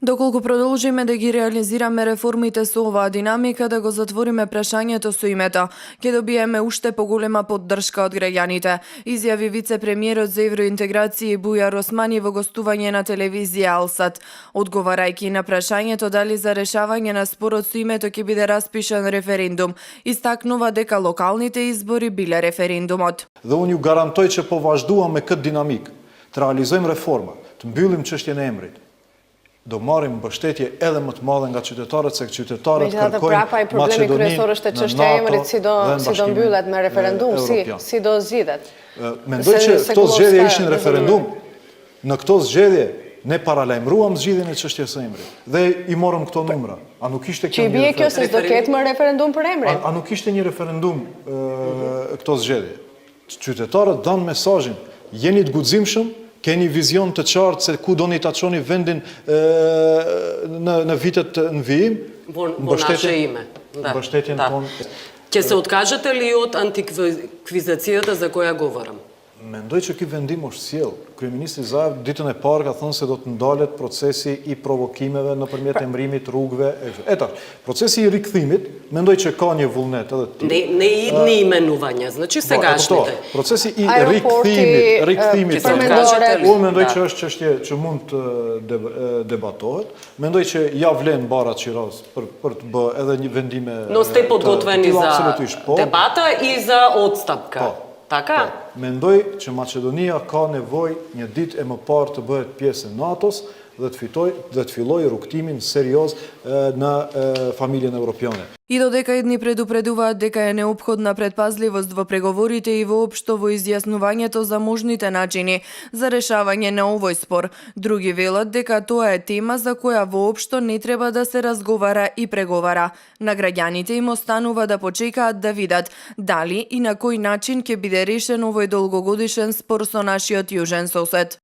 Доколку продолжиме да ги реализираме реформите со оваа динамика, да го затвориме прашањето со името, ќе добиеме уште поголема поддршка од граѓаните, изјави вице-премиерот за евроинтеграција Бујар Османи во гостување на телевизија Алсат. Одговарајќи на прашањето дали за решавање на спорот со името ќе биде распишан референдум, истакнува дека локалните избори биле референдумот. Dhe unë ju garantoj që po vazhduam me këtë dinamik, të realizojmë reforma, të mbyllim çështjen e emrit. Do marrim mbështetje edhe më të madhe nga qytetarët, se qytetarët kërkojnë problemi kryesor është çështja e emrit, si do mbyllet me referendum, si do zgjidhet. Mendoj që këto zgjedhje ishin referendum. Në këto zgjedhje ne paralajmëruam zgjidhjen e çështjes së emrit dhe i morëm këto numra. A nuk ishte kjo një referendum? Që i bie kjo se s'do ketë më referendum për emrin? A nuk ishte një referendum këto zgjedhje? Qytetarët danë mesazhin, jeni të guximshëm, keni vizion të qartë se ku doni ta çoni vendin në vitet të vijim? Mbështetjen tonë. Ќе се откажете ли од антиквизацијата за која говорам? Mendoj që ky vendim është sjell. Kryeministri Zaev ditën e parë ka thënë se do të ndalet procesi i provokimeve nëpërmjet emërimit rrugëve. Процеси i rikthimit, mendoj që ka një vullnet edhe ti. Не идни именувања, значи сегашните. Процеси i rikthimit. Unë mendoj që është çështje që mund të debatohet. Mendoj që ja vlen Bara Qiraz për të bërë edhe një vendime. Но сте подготвени за дебата и за отстапка. Така? Mendoj që Maqedonia ka nevojë një ditë e mëparë të bëhet pjesë e NATO-s dhe të fillojë rrugtimin serioz në familjen европијане. И додека едни предупредуваат дека е неопходна предпазливост во преговорите и воопшто во изјаснувањето за можните начини за решавање на овој спор, други велат дека тоа е тема за која воопшто не треба да се разговара и преговара. На граѓаните им останува да почекаат да видат дали и на кој начин ќе биде решен овој долгогодишен спор со нашиот јужен сосед.